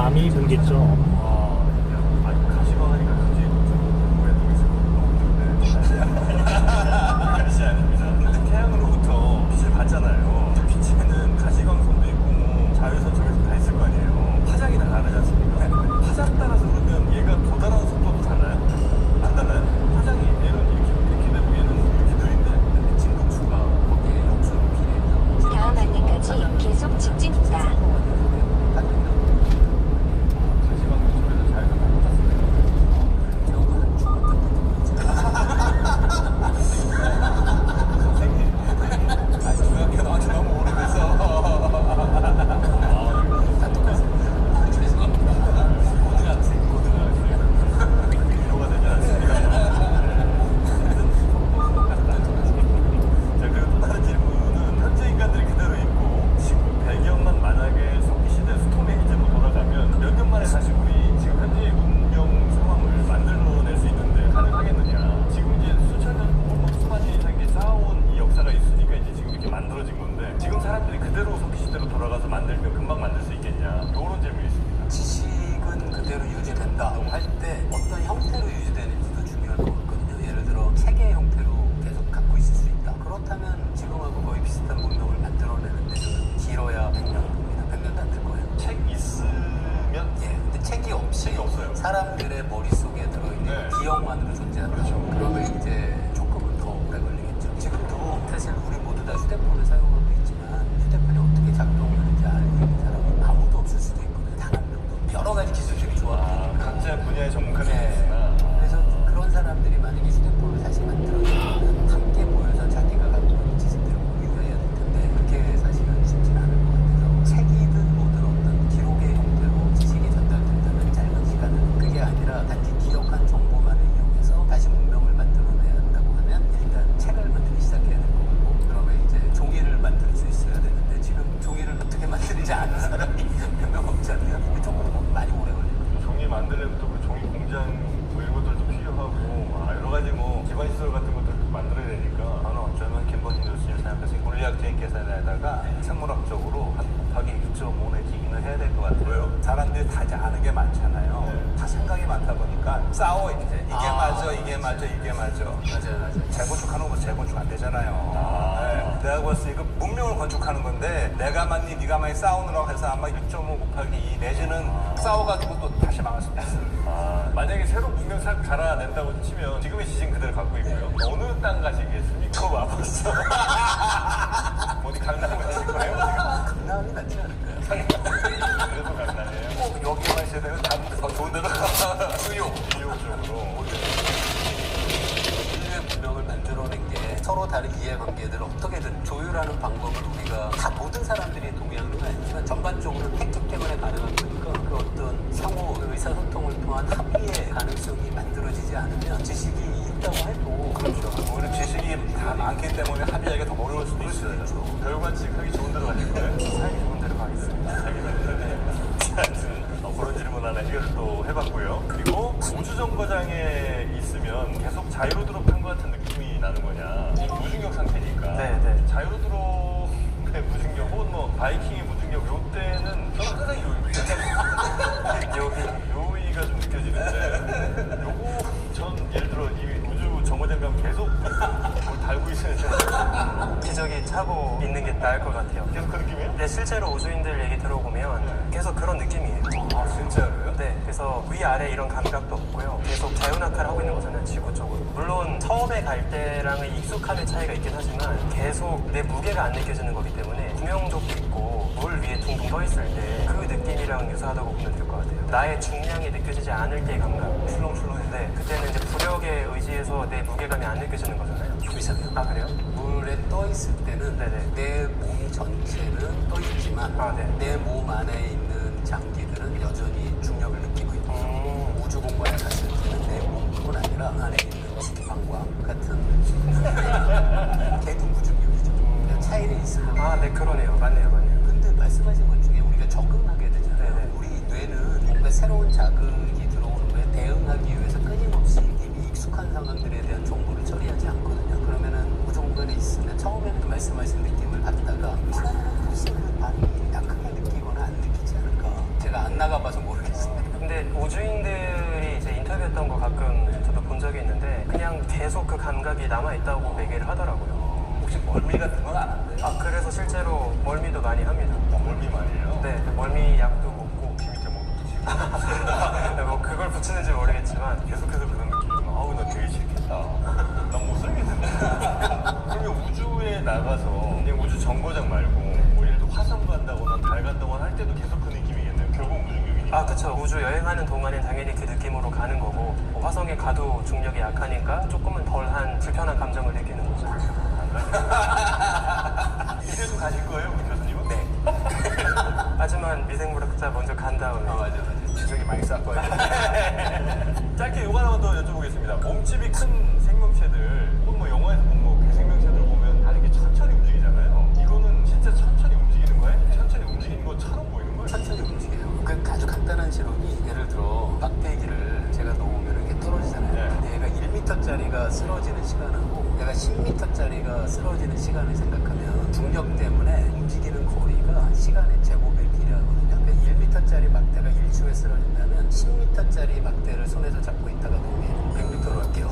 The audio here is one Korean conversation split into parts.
감이 들겠죠. 아니 가시방 하니까 굳이 뭐에 또 있을 가시 아닙니다. 태양으로부터 빛을 받잖아요. 빛에는 가시광선도 있고 뭐 자외선 저기서 다 있을 거 아니에요. 파장이 다 다르지 않습니까? 파장 따라서 그러면 얘가 도달하는 속도도 달라요? 안 달라요? 파장이 얘는 이렇게 되고 얘는 이렇게 되는데 진동수가 거기에 역수로 비례해서 다음 안내까지 계속 직진입니다. 가시광선 쪽에서 자외선 다 중학교 나온 지 너무 오래돼서 다 똑같습니다. 죄송합니다. 고등학생 위로가 되지 않습니다. 자, 그리고 또 다른 질문은 현재 인간들이 그대로 있고 지구 배경만 만약에 석기 시대 스톰의 기제로 돌아가면 몇 년 만에 다시 우리 지금 현재의 운명 상황을 만들어낼 수 있는데 가능하겠느냐. 지금 이제 수천 년 혹은 뭐 수만 년 이상 이제 쌓아온 이 역사가 있으니까 이제 지금 이렇게 만들어진 건데 지금 사람들이 그대로 석기 시대로 돌아가서 만들면 금방 만들 수 있겠냐. 이런 질문이 있습니다. 지식은 그대로 유지된다고 할 때 어떤 형태로 유지되는지도 중요할 것 같거든요. 예를 들어 책의 형태로 계속 갖고 있을 수 있다. 그렇다면 지금하고 거의 비슷한 문명을 만들어내는데 저는 길어야 100년 봅니다. 100년도 안 될 거예요. 책 있으면 예, 근데 책이 없이 책이 없어요. 사람들의 머릿속에 들어있는 네. 기억만으로 존재한다. 그렇죠. 그러면 이제 조금은 더 오래 걸리겠죠. 지금도 사실 우리 모두 다 휴대폰을 사용하고 있지만 휴대폰이 어떻게 작동하는지 아는 사람이 아무도 없을 수도 있거든요. 단 한 명도. 여러 가지 기술들이 조합되니까. 각자 분야의 전문가들이 네. 있으나 그래서 그런 사람들이 만약에 휴대폰을 다시 만들어내면 함께 모여서 자기가 갖고 있는 지식들을 공유해야 될 텐데 그게 사실은 쉽지는 않을 것 같아서 책이든 뭐든 어떤 기록의 형태로 지식이 전달된다는 짧은 시간은 그게 아니라 단지 기억한 정보만을 이용해서 다시 문명을 만들어내야 한다고 하면 일단 책을 만들기 시작해야 될 거고 그러면 이제 종이를 만들 수 있어야 되는데 지금 종이를 어떻게 만드는지 아는 사람이 몇 명 없잖아요. 이게 조금 많이 오래 걸릴 거예요. 종이 만들려면 또 그 종이 공장 뭐 이런 것들도 필요하고 여러 가지 뭐 기반 시설 같은 것들도 만들어야 되니까 저는 어쩌면 캠버지 뉴스를 사용해서 물리학적인 계산에다가 생물학적으로 한 곱하기 6.5의 기인을 해야 될 것 같아요. 왜요? 사람들이 다 아는 게 많잖아요. 네. 다 생각이 많다 보니까 싸워 이제 이게 맞아, 이게 맞아, 이게 맞아. 맞아요. 재건축하는 거 재건축 안 되잖아요. 아. 내가 봤을 때 이거 문명을 건축하는 건데 내가 맞니, 네가 맞니 싸우느라고 해서 아마 6.5 곱하기 2 내지는 싸워가지고 또 다시 망할 수도 있어요. 만약에 새로 문명 갈아낸다고 치면 지금의 지식 그대로 갖고 있고요. 어느 땅 가시겠습니까? 와봤어. 어디 강남 가실 거예요? 강남이 낫지 않을까요? 그래도 강남이에요. 꼭 여기만 있어야 되면 다른 데더 좋은 데로 수용. 비용적으로. 인류의 문명을 만들어낸 게 서로 다른 이해관계들을 어떻게든 조율하는 방법을 우리가 다 모든 사람들이 동의하는 건 아니지만 전반적으로 했기 때문에 가능한 거니까 그 어떤 상호 의사소통을 통한 합의의 가능성이 만들어지지 않으면 지식이 있다고 해도 그렇죠. 오히려 지식이 다 많기 때문에 합의하기가 더 어려울 수도 있어요. 결과치 하기 좋은 데로 가실 거예요? 사용이 좋은 데로 가겠습니다. 자기 만들어내. 하여튼 그런 질문 하나 해결을 또 해봤고요. 그리고 우주정거장에 있으면 계속 자유로드롭한 것 같은 느낌이 나는 거냐. 지금 무중력 상태니까. 네. 자유로드롭의 무중력 혹은 뭐 바이킹의 무중력 요때는 저는 항상 요의가 좀 느껴지는데 요거 전 예를 들어 이 우주 정거장 가면 계속 뭘 달고 있어야 되는 기저귀 차고 있는 게 나을 것 같아요. 계속 그 느낌이에요? 근데 실제로 우주인들 얘기 들어보면 계속 그런 느낌이에요. 아, 진짜로요? 네, 그래서 위아래 이런 감각도 없고요. 계속 자유낙하를 하고 있는 거잖아요, 지구 쪽으로. 물론 처음에 갈 때랑은 익숙함의 차이가 있긴 하지만 계속 내 무게가 안 느껴지는 거기 때문에 구명조끼 입고 물 위에 둥둥 떠 있을 때 그 느낌이랑 유사하다고 보면 될 것 같아요. 나의 중량이 느껴지지 않을 때의 감각. 출렁출렁인데 그때는 이제 부력에 의지해서 내 무게감이 안 느껴지는 거잖아요. 이상해요. 아, 그래요? 물에 떠 있을 때는 네네. 내 몸 전체는 떠 있지만 아, 네. 내 몸 안에 있는 장기들은 여전히 중력을 느끼고 있고 우주 공간에 갔을 때는 내 몸뿐 아니라 안에 있는 지방광 같은 개둥 무중력이죠. 그냥 차이는 있어요. 아, 네, 그러네요. 맞네요. 근데 말씀하신 것 중에 우리가 적응하게 되잖아요. 네네. 우리 뇌는 뭔가 새로운 자극이 들어오는 거에 대응하기 위해서 끊임없이 이미 익숙한 상황들에 대한 정보를 처리하지 않거든요. 그러면은 우주 공간에 있으면 처음에는 그 말씀하신 느낌을 받다가 시간이 훨씬 발이 약하게 느끼거나 안 느끼지 않을까. 제가 안 나가봐서 모르겠어요. 그냥 계속 그 감각이 남아있다고 얘기를 하더라고요. 혹시 멀미 같은 건 안 한대요? 아, 그래서 실제로 멀미도 많이 합니다. 멀미 말이에요? 네, 멀미 약도 먹고. 귀 밑에 뭐 붙이고. 네, 뭐 그걸 붙이는지 모르겠지만 계속해서 그런 느낌. 아우 나 되게 싫겠다. 난 못 살겠는데. 그러면 우주에 나가서 그냥 우주 정거장 말고 뭐 예를 들어 화성 간다거나 달 간다거나 할 때도 계속 그 느낌이겠네요. 결국 무중력이니까. 아, 그쵸. 우주 여행하는 동안엔 당연히 그 느낌으로 가는 거고, 뭐 화성에 가도 중력이 약하니까 조금은 덜한 불편한 감정을 느끼는 거죠. 이래도 가실 거예요, 우리 교수님은? 네. 하지만 미생물학자 먼저 간 다음에. 맞아. 지적이 많이 쌓고요. 짧게 이거 하나만 더 여쭤보겠습니다. 몸집이 큰 생명체들, 혹은 뭐 영화에서 본 뭐 괴생명체들 보면 다 이렇게 천천히 움직이잖아요. 이거는 진짜 천천히 움직이는 거예요? 천천히 움직이는 것처럼 보이는 거예요? 천천히 움직여요. 그 아주 간단한 실험이 예를 들어 막대기를 제가 놓으면 이렇게 떨어지잖아요. 네. 근데 얘가 1m짜리가 쓰러지는 시간하고 얘가 10m짜리가 쓰러지는 시간을 생각하면 중력 때문에 움직이는 거리가 시간의 제곱에 비례하거든요. 그러니까 1m짜리 막대가 1초에 쓰러진다면 10m짜리 막대를 손에서 잡고 있다가 놓으면 100m로 할게요.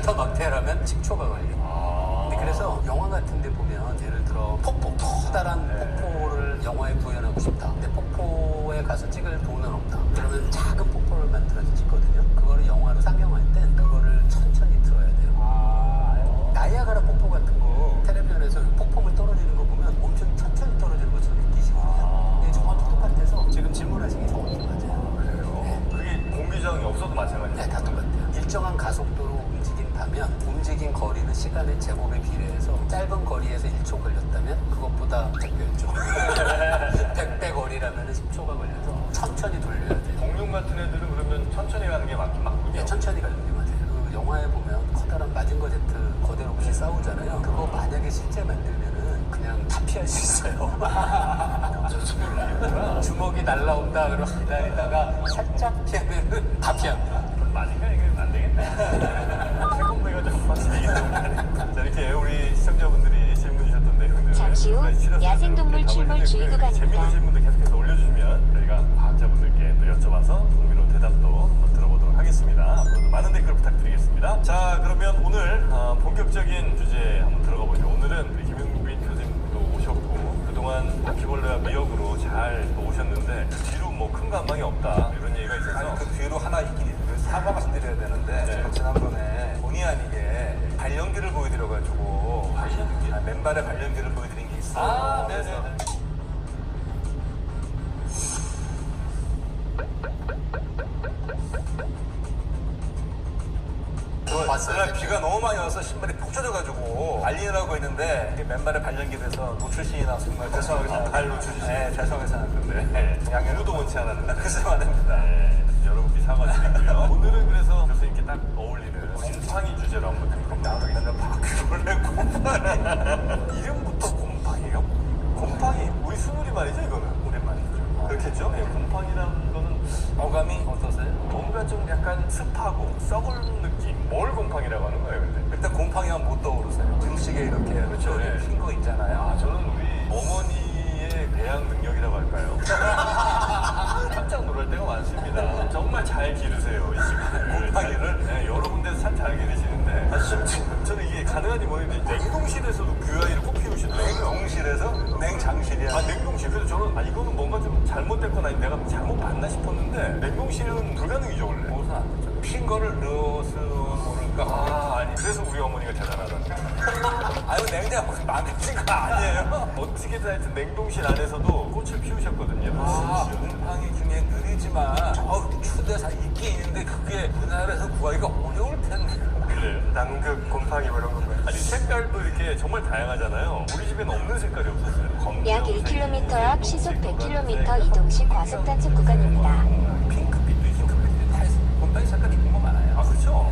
100m 막대라면 10초가 걸려요. 근데 그래서 영화 같은 데 보면 예를 들어 폭포, 커다란 폭포를 영화에 구현하고 싶다. 근데 폭포에 가서 찍을 돈은 없다. 그러면 작은 폭포를 만들어서 찍거든요. 그거를 영화로 상영할 땐 그거를 천천히 틀어야 돼요. 나이아가라 폭포 같은 거 텔레비전에서 폭포물 떨어지는 거 보면 엄청 천천히 떨어지는 것처럼 느끼시거든요. 이게 정확히 똑같아서 지금 질문하신 게 정확히 맞아요. 그래요? 그게 공기저항이 없어도 마찬가지예요? 네, 다 똑같아요. 일정한 가속도로 움직인다면 움직인 거리는 시간의 제곱에 비례해서 짧은 거리에서 1초 걸렸다면 그것보다 100배였죠. 100배 거리라면 10초가 걸려서 천천히 돌려야 돼요. 공룡 같은 애들은 그러면 천천히 가는 게 맞긴 맞군요. 네, 천천히 가는 게 맞아요. 그 영화에 보면 커다란 마징거 제트 거대 로봇이 싸우잖아요. 그거 만약에 실제 만들면은 그냥 다 피할 수 있어요. 주먹이 날라온다 그러고 기다리다가 살짝 피하면은 다 피합니다. 맞으니까 이게 안 되겠네. 태권도가 좀 빡세겠네. 자, 이렇게 우리 시청자분들이 질문 주셨던 내용들 잠시 후 야생동물 출몰 주의 구간입니다. 재미있으신 분들 계속해서 올려주시면 저희가 과학자분들께 또 여쭤봐서 흥미로운 대답도 한번 들어보도록 하겠습니다. 앞으로도 많은 댓글 부탁드리겠습니다. 자, 그러면 오늘 본격적인 주제 한번 들어가 보죠. 오늘은 우리 김용빈 교수님도 오셨고 그동안 바퀴벌레와 미역으로 잘 또 오셨는데 그 뒤로 뭐 큰 감망이 없다 이런 얘기가 있어서 아니, 그 뒤로 하나 있긴 있어요. 사과 말씀드려야 되는데, 네. 제가 지난번에 본의 아니게 발연기를 보여드려가지고, 발연기? 맨발에 발연기를 보여드린 게 있어요. 아, 네네. 그래서 봤어요? 그날 비가 너무 많이 와서 신발이 푹 젖어가지고 알리느라고 했는데 이게 맨발에 발연기 돼서 노출신이 나서 정말 죄송하게 생각합니다. 발 노출신. 네, 죄송하게 생각했는데 네. 아무도 원치 않았는데 글쎄 말입니다. 네, 여러분께 사과드리고요. 오늘은 그래서 교수님께 딱 어울리는 곰팡이 주제로 한번 해볼까 나는 바퀴벌레 곰팡이. 이름부터 곰팡이요? 곰팡이 우리 순우리 말이죠 이거는? 오랜만이죠. 그렇겠죠? 네, 곰팡이라는 거는 어감이 어떠세요? 뭔가 좀 약간 습하고 썩은 느낌. 뭘 곰팡이라고 하는 거예요 근데? 일단 곰팡이만 못 떠오르세요. 등식에 이렇게 그렇죠, 네. 핀거 있잖아요. 아, 저는 우리 어머니의 배양 능력이라고 할까요? 깜짝 놀랄 때가 많습니다. 정말 잘 기르세요, 이 친구를. 곰팡이를? 네, 여러 군데서 참 잘 기르시는데. 심지어 저는 이게 가능한지 모르겠는데, 냉동실에서도 그 아이를 꼭 키우시더라고요. 냉동실에서? 냉장실이야. 아, 냉동실. 그래서 저는, 이거는 뭔가 좀 잘못됐거나 내가 잘못 봤나 싶었는데, 냉동실은 불가능이죠, 원래. 무슨 안 되죠. 핀 거를 넣었으면 모를까. 아니. 그래서 우리 어머니가 대단하다는 아유, 냉장고 마음에 드는 거 아니에요? 어떻게든 하여튼 냉동실 안에서도 꽃을 피우셨거든요. 아, 심지어는. 곰팡이 중에 느리지만 저 추대사 있긴 있는데 그게 우리나라에서 구하기가 어려울 텐데. 그래요. 남극 곰팡이 뭐 이런 건가요? 아니 색깔도 이렇게 정말 다양하잖아요. 우리 집에는 없는 색깔이 없었어요. 검정, 약 색, 1km 앞 시속 노란색, 100km 이동 시 과속 단속 구간입니다. 핑크빛도 있고 핑크빛도 다 있어. 곰팡이 색깔 이쁜 거 많아요. 아 그렇죠.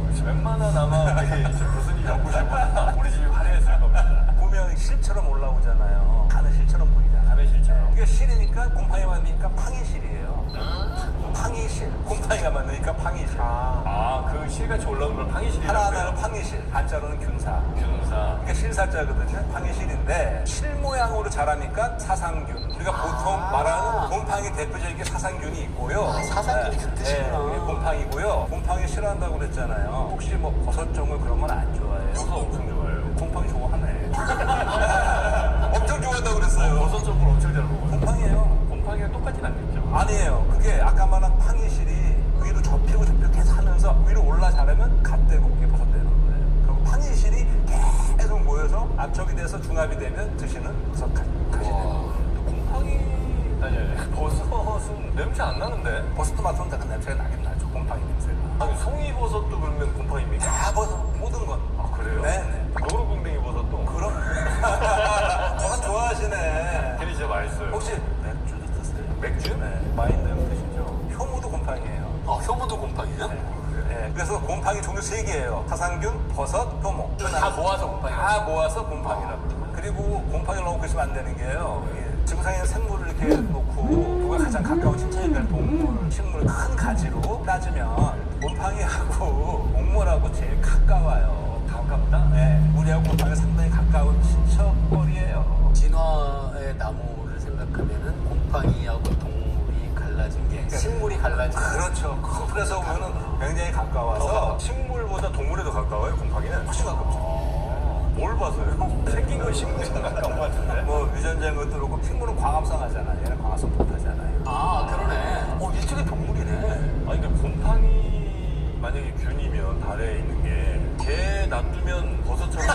그렇죠. 웬만한 아마 우리 교수님 연구실보다 우리 집이 화려했을 겁니다. 보면 실처럼 올라오잖아요. 간은 실처럼 보이잖아요. 간은 실처럼. 이게 실이니까 곰팡이 만드니까 팡이실이에요. 팡이실. 곰팡이가 만드니까 팡이실. 그 실같이 올라오는 걸 팡이실이라고 하나하나는 해요. 팡이실. 한자로는 균사. 균사. 그러니까 실사자거든요. 팡이실인데 실 모양으로 자라니까 사상균. 우리가 보통 말하는 곰팡이 곰팡이 대표적인 게 사상균이 있고요. 사상균이 그 뜻이구나. 그게 곰팡이고요. 곰팡이 싫어한다고 그랬잖아요. 혹시 뭐 버섯종을 그런 건 안 좋아해요? 버섯 엄청 좋아해요. 곰팡이 좋아하네. 엄청 좋아한다고 그랬어요. 버섯 쪽을 엄청 잘 먹어요. 곰팡이에요. 곰팡이가 똑같진 않겠죠? 아니에요. 그게 아까 말한 팡이실이 위로 접히고 계속 하면서 위로 올라 자르면 갓대고 그게 버섯 되는 거예요. 그리고 팡이실이 계속 모여서 압축이 돼서 중합이 되면 드시는 버섯 갓이 되는 거예요. 곰팡이 아니 버섯은 냄새 안 나는데? 버섯도 맡으면 약간 냄새가 나긴 나죠. 곰팡이 냄새가. 아니 송이버섯도 그러면 곰팡이입니까? 다 버섯 모든 건. 아 그래요? 네네. 노루궁뎅이 버섯도? 그럼 버섯 좋아하시네. 걔는 진짜 맛있어요. 혹시 맥주도 드세요? 맥주? 네. 와인도 드시죠? 효모도 곰팡이에요. 효모도 곰팡이요? 네, 그래서 곰팡이 종류 3개예요. 사상균, 버섯, 효모. 다 모아서 곰팡이. 다 모아서 곰팡이라고. 그리고 곰팡이를 너무 그러시면 안 되는 게요. 이 지구상에 있는 생물을 이렇게 놓고 누가 가장 가까운 친척이 될 동물, 식물 큰 가지로 따지면 곰팡이하고 옥모라고 제일 가까워요. 가깝다? 네, 우리하고 곰팡이 상당히 가까운 친척벌이에요. 진화의 나무를 생각하면은 곰팡이하고 동물이 갈라진 게 식물이 갈라진 게 그렇죠. 그래서 보면은 굉장히 가까워서 식물보다 동물에 더 가까워요, 곰팡이는? 훨씬 가깝죠. 뭘 봐서요? 생긴 건 식물이랑 가까운 것 같은데? 뭐 유전자인 것도 그렇고 식물은 광합성 하잖아요. 얘는 광합성 못하잖아요. 아 그러네. 일종의 동물이네. 아니 근데 곰팡이 만약에 균이면 달에 있는 게 걔 놔두면 버섯처럼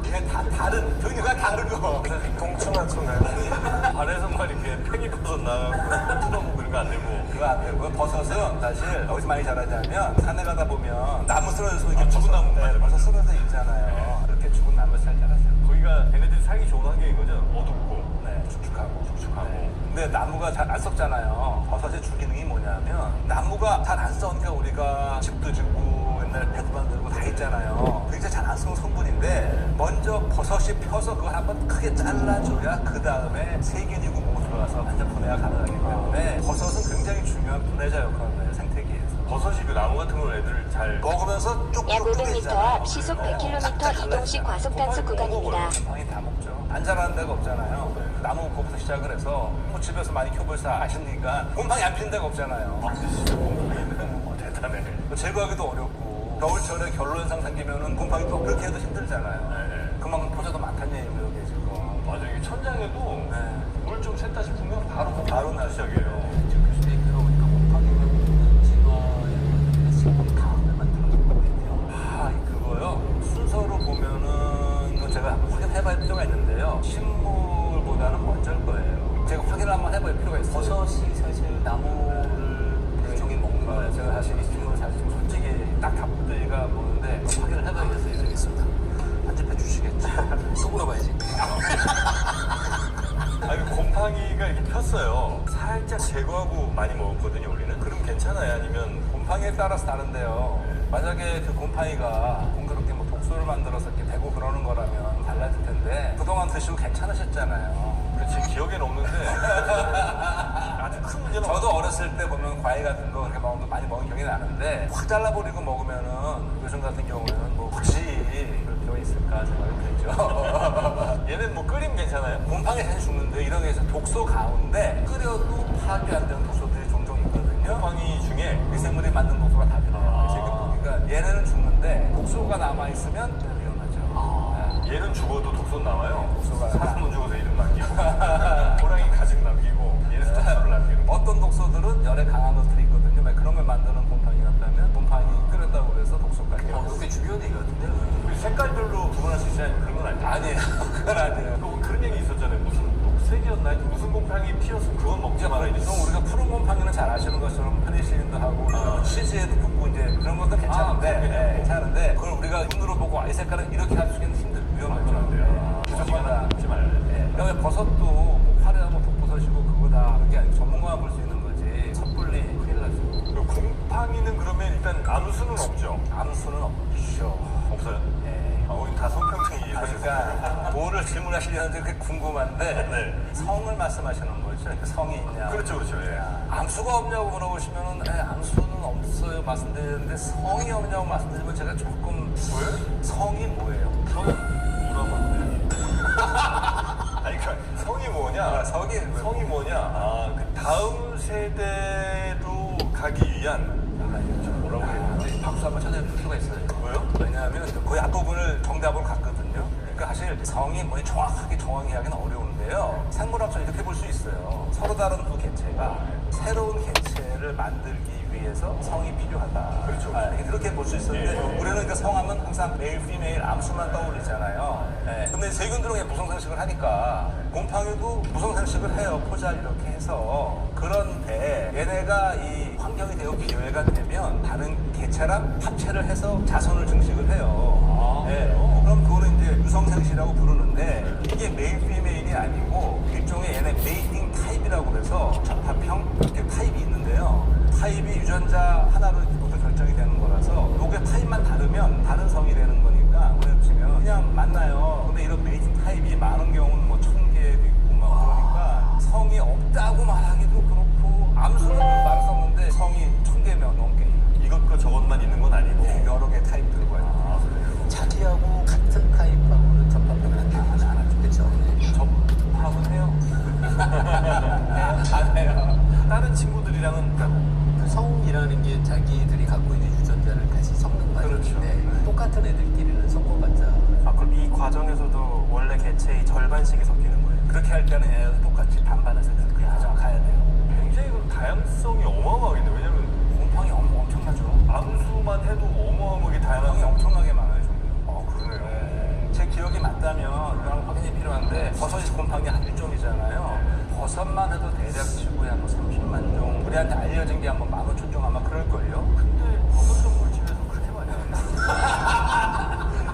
이게 다 다른 종류가 다르고 동충하충해요. 달에서만 이렇게 팽이버섯 나가고 뜯어먹고 이런 거 안 되고 그거 안 되고 버섯은 사실 여기서 많이 자라자면 산에 가다 보면 나무 쓰러져서 이렇게 죽은 나무, 맞아, 벌써 쓰러져 있잖아요. 이렇게 죽은 나무 잘 자라죠. 거기가 걔네들이 살기 좋은 환경인 거죠? 어둡고 네, 축축하고. 축축하고 근데 나무가 잘 안 썩잖아요. 버섯의 주기능이 뭐냐면 나무가 잘 안 썩으니까 우리가 집도 짓고 옛날에 배도 만들고 다 있잖아요. 굉장히 잘 안 썩은 성분인데 먼저 버섯이 펴서 그걸 한번 크게 잘라줘야 그 다음에 세균이고 뭐고 들어가서 완전 분해가 가능하기 때문에 버섯은 굉장히 중요한 분해자 역할을 해요. 생태계에서. 버섯이 그 나무 같은 걸 애들 잘 먹으면서 약 쪽쪽 500m 앞 시속 100km 이동식 과속 단속 구간입니다. 곰팡이 다 먹죠. 안 자라는 데가 없잖아요. 나무 먹고부터 시작을 해서 뭐 집에서 많이 키워보셔서 아시니까 곰팡이 안 피는 데가 없잖아요. 대단해. 제거하기도 어렵고 겨울철에 결로현상 생기면은 곰팡이 또 그렇게 해도 힘들잖아요. 네. 그만큼 포자도 많다는 얘기예요, 이게 지금. 맞아 이게 천장에도 네. 물 좀 샜다 싶으면 바로 바로 나 시작이에요. 지금 교수님 들어보니까 곰팡이는 진화의 식물 다음에 만들어진 거겠네요. 아, 그거요. 순서로 보면은 이거 제가 한번 확인해봐야 필요가 있는데요. 식물보다는 먼저일 거예요. 제가 확인을 한번 해볼 필요가 있어요. 버섯이 사실 나무를 일종의 먹는 거예요. 제가 사실 이 질문을 사실 좀 솔직히 딱 답변가 보는데 확인을 해봐야겠어요. 알겠습니다. 편집해 주시겠죠? 또 물어봐야지. 아니 곰팡이가 이렇게 폈어요. 살짝 제거하고 많이 먹었거든요 우리는. 그럼 괜찮아요? 아니면 곰팡이에 따라서 다른데요. 만약에 그 곰팡이가 공교롭게 뭐 독소를 만들어서 이렇게 대고 그러는 거라면 달라질 텐데 그동안 드시고 괜찮으셨잖아요. 그치 기억에는 없는데 아주 큰 문제는 저도 어렸을 때 보면 과일 같은 거 그렇게 먹으면 많이 먹은 기억이 나는데 확 잘라버리고 먹으면은 요즘 같은 경우에는 뭐 굳이 그럴 필요가 있을까 생각이 들죠. 얘는 뭐 끓이면 괜찮아요? 곰팡이 사실 죽는데 이런 게 있어요. 독소 가운데 끓여도 파악이 안 되는 독소들이 종종 있거든요. 곰팡이 중에 미생물이 만든 독소가 다 들어요. 그러니까 얘네는 죽는데 독소가 남아있으면 위험하죠. 얘는 죽어도 독소 나와요. 독소가 사슴은 죽어서 이름 남기고 호랑이 가죽 남기고 얘는 독소를 남기고 어떤 독소들은 열에 강한 것들이 있거든요. 막 그런 걸 만드는 곰팡이 같다면 곰팡이 끓였다고 해서 독소까지. 꽤 중요한 얘기 같은데. 그리고 색깔별로 구분할 수 있어요? 그런 건 아니에요? 아니에요. 그건 아니에요. 또 그런 얘기 있었잖아요. 무슨 녹색이었나? 무슨 곰팡이 피어서 그건 먹지 말아야 돼. 그럼 우리가 푸른 곰팡이는 잘 아시는 것처럼 페니실린도 하고 치즈에도 붙고 이제 그런 것도 괜찮은데 네, 괜찮은데 그걸 우리가 눈으로 보고 이 색깔은 이렇게 할 수 있는 힘들 위험하죠. 무조건 다 하지 말아야 돼. 그다음에 버섯도 뭐 화려하고 독버섯이고 그거다 그게 아니고 전문가만 볼 수 있는 거지 섣불리 큰일 나죠. 그 곰팡이는 그러면 일단 암수는 없죠? 암수는 없죠. 없어요? 네. 우리 다 성평등이 그러니까 뭐를 질문하시려는지 그게 궁금한데 네. 성을 말씀하시는 거죠. 성이 있냐? 그렇죠, 그렇죠. 예. 암수가 없냐고 물어보시면은 암수는 없어요 말씀드리는데 성이 없냐고 말씀드리면 제가 조금 왜? 성이 뭐예요? 성은 물어봤는데. 아니, 그러니까 성이 뭐냐? 성이 성이 뭐냐? 아, 다음 세대로 가기 위한 좀 뭐라고 해야 되지? 박수 한번 쳐낼 필요가 있어요. 뭐요? 왜냐하면 거의 앞부분을 정답으로 갔거든요. 그러니까 사실 성이 뭐 정확하게 정의하기는 어려운데요. 생물학적으로 이렇게 볼 수 있어요. 서로 다른 두 개체가 새로운 개체를 만들기 위해서 성이 필요하다. 그렇죠. 이렇게 볼 수 있었는데 우리는 그 성하면 항상 메일, 피메일, 암수만 떠올리잖아요. 근데 세균들은 무성생식을 하니까 곰팡이도 무성생식을 해요. 포자 이렇게 해서. 그런데 얘네가 이 환경이 되고 기회가 되면 다른 개체랑 합체를 해서 자손을 증식을 해요. 그럼 그거는 이제 유성생식이라고 부르는데 이게 메일, 피메일이 아니고 일종의 얘네 메이팅 타입이라고 그래서 접합형 이렇게 타입이 있는데요. 타입이 유전자 하나로 보통 결정이 되는 거라서 요게 타입만 다르면 다른 성이 되는 거니까 우리는 치면 그냥 만나요. 근데 이런 메이팅 타입이 많은 경우는 뭐 1000개도 있고 막 그러니까 성이 없다고 말하기도 그렇고 암수는 말을 썼는데 성이 1000개면 넘게 이것과 저것만 있는 건 아니고 여러 개 타입들과 아, 그래요? 자기하고 같은 타입하고는 접합하면 안 되는 안 하죠. 그렇죠? 접합은 해요. 안 해요. 다른 친구들이랑은 그 성이라는 게 자기들이 갖고 있는 유전자를 같이 섞는 과정인데 똑같은 애들끼리는 섞어봤자 아, 그럼 이 과정에서도 원래 개체의 절반씩이 섞이는 거예요? 그렇게 할 때는 얘도 똑같이 반반해서 그렇게 가져가야 돼요. 굉장히 그 다양성이 어마어마하겠네요. 왜냐면 곰팡이 엄청나죠. 암수만 해도 어마어마하게 곰팡이 다양한 엄청나게 많아요. 그러네요. 제 기억이 맞다면 이거랑 확인이 필요한데 버섯이 곰팡이 한 1종이잖아요. 버섯만 해도 대략 치고야 뭐 30만 종. 우리한테 알려진 게 한번 15,000종 아마 그럴걸요. 근데 버섯 동물집에서 그렇게 많이 하는데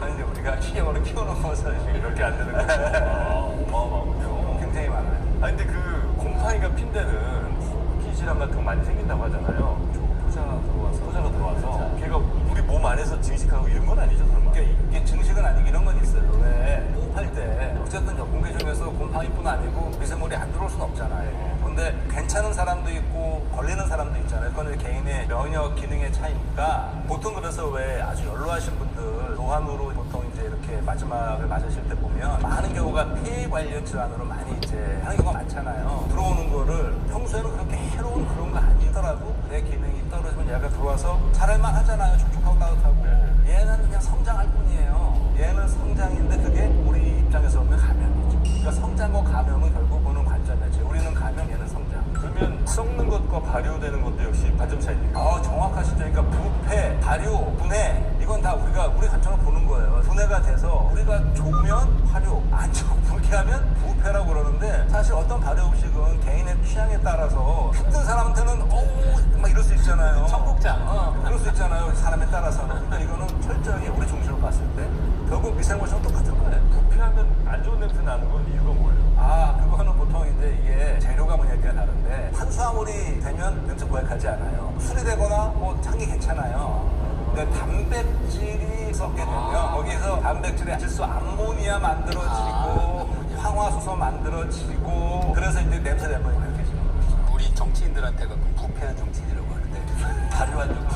아니 이제 우리가 시경으로 키우는 버섯이 이렇게 안 되는 거죠. 어마어마하군요. 굉장히 많아요. 아니 근데 그 곰팡이가 핀 데는 호흡기 질환 같은 거 많이 생긴다고 하잖아요. 포자가 들어와서 걔가 우리 몸 안에서 증식하고 이런 건 아니죠 설마? 그러니까 이게 증식은 아니고 이런 건 있어요. 왜? 호흡할 때 어쨌든 공기 중에서 곰팡이뿐 아니고 미세물이 안 들어올 수는 없잖아요. 근데 괜찮은 사람도 있고 걸리는 사람도 있잖아요. 그건 이제 개인의 면역 기능의 차이니까 보통 그래서 왜 아주 연로하신 분들 노환으로 보통 이제 이렇게 마지막을 맞으실 때 보면 많은 경우가 폐 관련 질환으로 많이 이제 하는 경우가 많잖아요. 들어오는 거를 평소에는 그렇게 해로운 그런 거 아니더라도 내 기능이 떨어지면 얘가 들어와서 잘할만 하잖아요. 촉촉하고 따뜻하고. 얘는 그냥 성장할 뿐이에요. 얘는 성장인데 그게 우리 입장에서 보면 감염이죠. 그러니까 성장과 감염은 결국 보는 관점이죠. 우리는 감염, 얘는 성장. 그러면 썩는 것과 발효되는 것도 역시 반점 차이입니까? 정확하시죠. 그러니까 부패, 발효, 분해 이건 다 우리 관점으로 보는 거예요. 분해가 돼서 우리가 좋으면 발효, 안 좋고 불쾌하면 부패라고 그러는데 사실 어떤 발효 음식은 개인의 취향에 따라서 힘든 사람한테는 막 이럴 수 있잖아요. 청국장. 그럴 수 있잖아요. 사람에 따라서는. 근데 이거는 철저하게 우리 중심으로 봤을 때 결국 미생물처럼 똑같은 거예요. 부패하면 안 좋은 냄새 나는 건 이유가 뭐예요? 그거는 보통 이제 이게 재료가 뭐냐에 따라 다른데 탄수화물이 되면 냄새 고약하지 않아요. 술이 되거나 뭐 향이 괜찮아요. 근데 단백질이 섞게 되면 거기서 단백질의 질소 암모니아 만들어지고 황화수소 만들어지고 그래서 이제 냄새 내버리는 이렇게 지는 거죠. 우리 정치인들한테 가끔 부패한 정치인이라고 하는데 발효한 정치.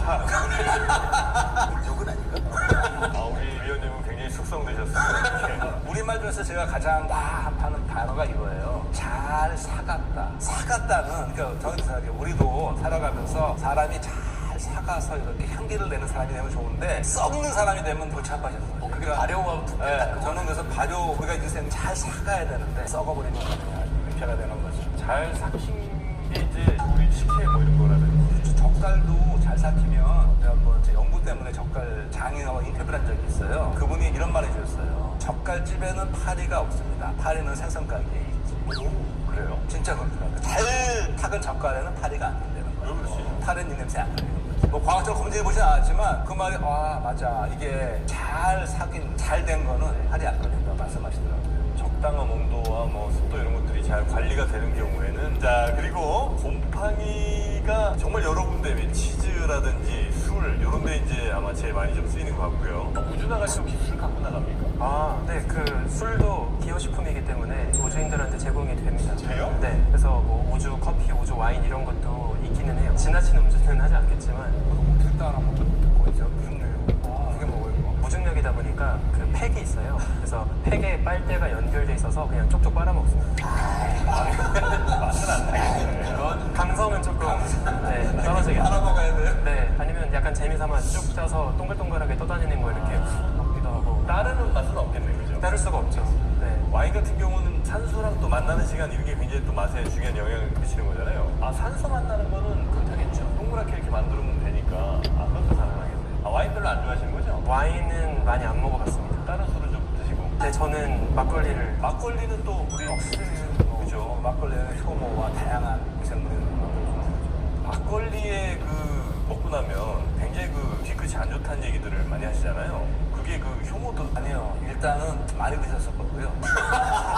욕은 아닌가? 우리 위원님은 굉장히 숙성되셨어요. 우리말 중에서 제가 가장 하는 단어가 이거예요. 잘 사갔다. 사갔다는, 그러니까 저희도 생각해요. 우리도 살아가면서 사람이 잘 사가서 이렇게 향기를 내는 사람이 되면 좋은데 썩는 사람이 되면 골치 아파지는 거예요. 그게 발효와 부패다. 저는 그래서 발효, 우리가 인생 잘 삭아야 되는데 썩어버리는 거냐, 민폐가 되는 거죠. 잘 삭힌 게 이제 우리 식혜 뭐 이런 거라든지 젓갈도 잘 삭히면 제가 뭐 제 연구 때문에 젓갈 장인하고 인터뷰를 한 적이 있어요. 그분이 이런 말을 해주셨어요. 젓갈집에는 파리가 없습니다. 파리는 생선가게에 있지. 그래요? 진짜 그렇더라고요. 잘 탁은 젓갈에는 파리가 안 된다는 거예요. 그렇지. 파리는 이 냄새 안 나는 거지. 뭐 과학적으로 검증해보진 않았지만 그 말이 맞아. 이게 잘 삭인 잘 된 거는 파리 안 걸린다 말씀하시더라고요. 적당한 온도와 뭐 습도 이런 것들이 잘 관리가 되는 경우에는 자 그리고 곰팡이가 정말 여러 군데 왜 치즈라든지 술 이런 데 이제 아마 제일 많이 좀 쓰이는 것 같고요. 우주 나가시면 혹시 술 갖고 나갑니까? 네, 그 술도 기호식품이기 때문에 우주인들한테 제공이 됩니다. 돼요? 네, 그래서 뭐 우주 커피, 우주 와인 이런 것도 있기는 해요. 지나친 음주는 하지 않겠지만 됐다 하나 거기서 무슨 내용? 그게 뭐예요? 무중력이다 보니까 그 팩이 있어요. 그래서 팩에 빨대가 연결돼 있어서 그냥 쪽쪽 빨아먹습니다. 맛은 안 나겠네. 그건 동안 쭉 짜서 동글동글하게 떠다니는 거 이렇게 먹기도 하고 따르는 맛은 없겠네, 그죠? 따를 수가 없죠. 네. 와인 같은 경우는 산소랑 또 만나는 시간 이게 굉장히 또 맛에 중요한 영향을 미치는 거잖아요. 아, 산소 만나는 거는 그렇다겠죠. 동그랗게 이렇게 만들면 되니까 그것도 가능하겠네. 아, 와인 별로 안 좋아하시는 거죠? 와인은 많이 안 먹어봤습니다. 다른 술을 좀 드시고. 네, 저는 막걸리를 막걸리는 또 우리 그죠? 막걸리는 효모와 다양한 미생물을 막걸리에 먹고 나면 굉장히 뒤끝이 안 좋다는 얘기들을 많이 하시잖아요. 그게 효모도 아니요. 일단은 많이 드셨을 거고요.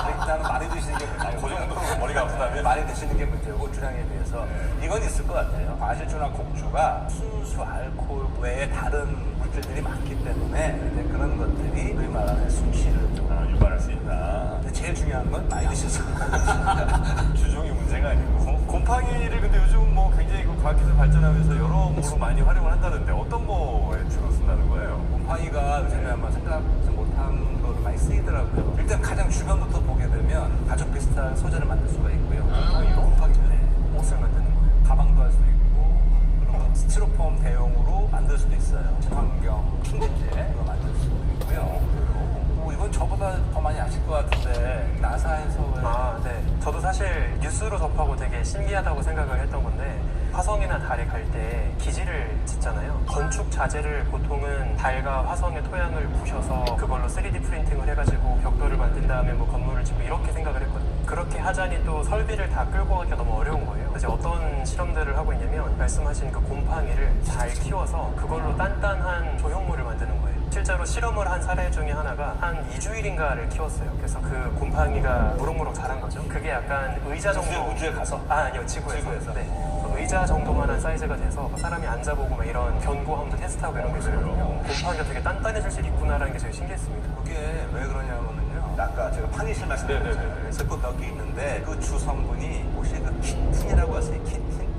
일단은 많이 드시는 게 문제고. 그 정도로 머리가 아프다면 많이 드시는 게 문제고 주량에 비해서 이건 있을 것 같아요. 과실주나 곡주가 순수 알코올 외에 다른 물질들이 많기 때문에 이제 그런 것들이 소위 말하는 숨쉬를 좀 유발할 수 있다. 근데 제일 중요한 건 많이 드셔서 주종이 문제가 아니고 곰팡이를 근데 요즘 굉장히 과학기술 발전하면서 여러모로 많이 활용을 한다는데 어떤 거에 주로 쓴다는 거예요? 곰팡이가 요즘에 아마 생각지 못한 거로 많이 쓰이더라고요. 일단 가장 주변부터 보게 되면 가죽 비슷한 소재를 만들 수가 있고요. 곰팡이를 옷을 만드는 거예요. 가방도 할 수 있고 그리고 스티로폼 대용으로 만들 수도 있어요. 친환경 충분제로 만들 수도 있고요. 그리고 이건 저보다 더 많이 아실 것 같은데 나사에서 네. 저도 사실 뉴스로 접하고 되게 신기하다고 생각을 했던 건데 화성이나 달에 갈 때 기지를 짓잖아요. 건축 자재를 보통은 달과 화성의 토양을 부셔서 그걸로 3D 프린팅을 해가지고 벽돌을 만든 다음에 건물을 짓고 이렇게 생각을 했거든요. 그렇게 하자니 또 설비를 다 끌고 가기가 너무 어려운 거예요. 그래서 어떤 실험들을 하고 있냐면 말씀하신 그 곰팡이를 잘 키워서 그걸로 단단한 조형물을 만드는 거예요. 실제로 실험을 한 사례 중에 하나가 한 2주일인가를 키웠어요. 그래서 그 곰팡이가 무럭무럭 자란 거죠. 그게 약간 의자 정도. 우주에 가서? 아니요, 지구에서. 네. 의자 정도만한 사이즈가 돼서 사람이 앉아보고 이런 견고함도 테스트하고 이런 게 있거든요. 곰팡이가 되게 단단해질 수 있구나라는 게 되게 신기했습니다. 그게 왜 그러냐면요. 아까 제가 판이실 말씀드렸잖아요. 세포 벽이 있는데 그 주 성분이 혹시 키틴이라고 하세요? 키틴?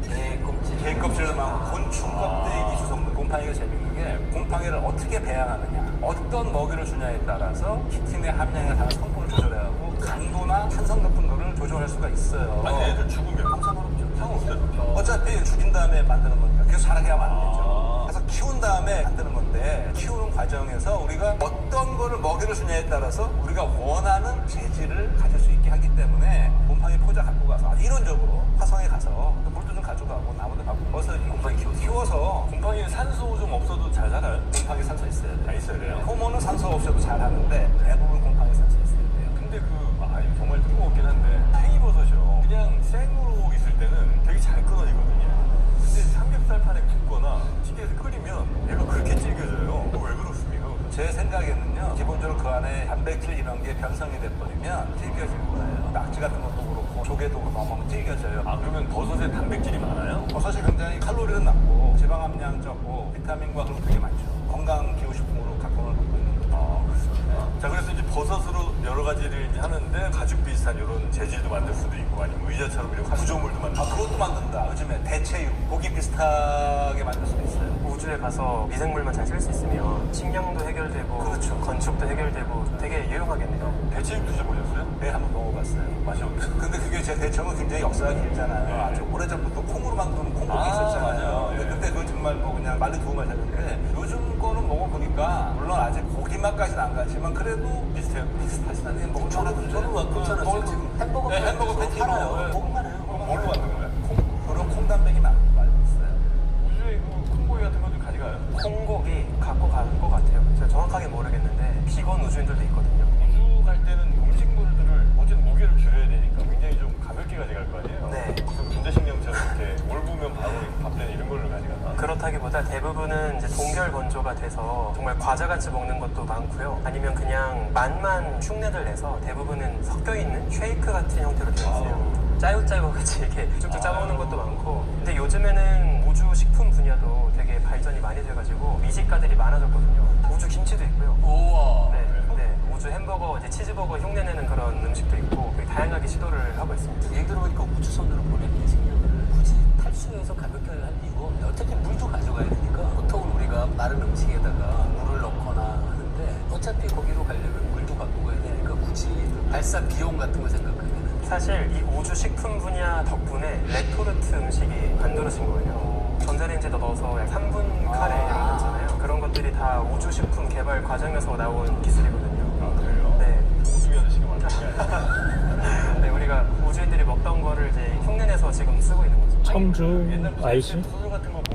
개껍질로만 곤충 껍데기 주성분. 곰팡이가 재밌는 게 곰팡이를 어떻게 배양하느냐, 어떤 먹이를 주냐에 따라서 키틴의 함량에 따른 성분을 조절해가고 강도나 탄성 같은 거를 조절할 수가 있어요. 아니 애들 죽으면 상관없죠. 상관없죠. 어차피 죽인 다음에 만드는 거니까 계속 자라게 하면 안 되죠. 그래서 키운 다음에 만드는 건데 키우는 과정에서 우리가 어떤 거를 먹이를 주냐에 따라서 우리가 원하는 재질을 가질 수 있게 하기 때문에 곰팡이 포자 갖고 가서 이론적으로 화성에 가서 물도 좀 가져가고 나무도 갖고 어서 곰팡이 키워서 곰팡이는 산소 좀 없어도 잘 살아요? 곰팡이 산소 있어야 돼요. 다 있어야 돼요? 호모는 산소 없어도 잘 하는데 대부분 곰팡이 산소 있어야 돼요. 근데 이거 정말 뜬금없긴 한데 팽이버섯이요. 그냥 생으로 있을 때는 되게 잘 끊어지거든요. 근데 삼겹살판에 굽거나 찌개에서 끓이면 얘가 그렇게 질겨져요. 왜 그렇습니까? 제 생각에는요, 기본적으로 그 안에 단백질 이런 게 변성이 돼버리면 질겨질 거예요. 낙지 같은 것도 그렇고 조개도 그렇고 너무 질겨져요. 그러면 버섯에 단백질이 많아요? 버섯이 굉장히 칼로리는 낮고 지방 함량 적고 비타민과 그런 게 되게 많죠. 건강 기호식품으로 각광을 받고 있는 거죠. 그렇습니다. 자, 그래서 이제 버섯으로 여러 가지를 이제 하는데 가죽 비슷한 이런 재질도 만들 수도 있고 아니면 의자처럼 이런 구조물도 만들 수도 그것도 만든다. 요즘에 대체육, 고기 비슷하게 만들 수도 있어요. 우주에 가서 미생물만 잘 쓸 수 있으면 식량도 해결되고 그렇죠. 건축도 해결되고 되게 유용하겠네요. 대체육 드셔보셨어요? 네, 한번 먹어봤어요. 맛이 어때요? 근데 그게 제 대청은 굉장히 역사가 길잖아요. 아주 오래전부터 콩으로 만드는 콩국이 있었잖아요. 맞아요. 예. 근데 그거 정말 그냥 말리 두고 마셨는데 요즘 거는 먹어보니까 물론 아직 고기 맛까지는 안 가지만 그래도 비슷해요? 비슷하시다니 뭐 저는 괜찮았어요. 지금 햄버거 햄버거 패티 패티 팔아요. 팔아요. 먹을만 해요. 뭘로 만든 거예요? 그런 콩단백이 많고 있어요. 우주에 콩고기 같은 것도 가져가요? 콩고기 갖고 가는 것 같아요. 제가 정확하게 모르겠는데 비건 우주인들도 있거든요. 우주 갈 때는 음식물들을 어쨌든 무게를 줄여야 되니까 굉장히 좀 가볍게 가져갈 거 아니에요? 네. 전자식량처럼 이렇게 뭘 보면 바로 밥 되는 이런 걸로 가져가나? 그렇다기보다 대부분은 이제 동결 건조가 돼서 정말 과자같이 먹는 것도 많고요. 아니면 그냥 맛만 흉내를 내서 대부분은 섞여 있는 쉐이크 같은 형태로 되어 있어요. 짜요짜요 같이 이렇게 쭉쭉 짜먹는 것도 많고. 근데 요즘에는 우주 식품 분야도 되게 발전이 많이 돼가지고 미식가들이 많아졌거든요. 우주 김치도 있고요. 우와. 네. 우주 햄버거, 이제 치즈버거 흉내내는 그런 음식도 있고 되게 다양하게 시도를 하고 있습니다. 얘기 들어보니까 우주선으로 보냈던 식량을 굳이 탈수해서 가볍게 할 이유가 없네. 어차피 물도 가져가야 되니까 보통 우리가 마른 음식에다가 물을 넣거나 하는데 어차피 거기로 가려면 물도 갖고 가야 되니까 굳이 발사 비용 같은 거 생각하면 사실 이 우주 식품 분야 덕분에 레토르트 음식이 만들어진 거예요. 전자레인지에 넣어서 약 3분 카레 이런 거 있잖아요. 다 우주식품 개발 과정에서 나온 기술이거든요. 아 그래요? 네. 우주 아저씨가 만든 게 아니라. 네, 우리가 우주인들이 먹던 거를 이제 흉내내서 지금 쓰고 있는 거죠. 청주 옛날 무슨 아이스? 소설 같은 거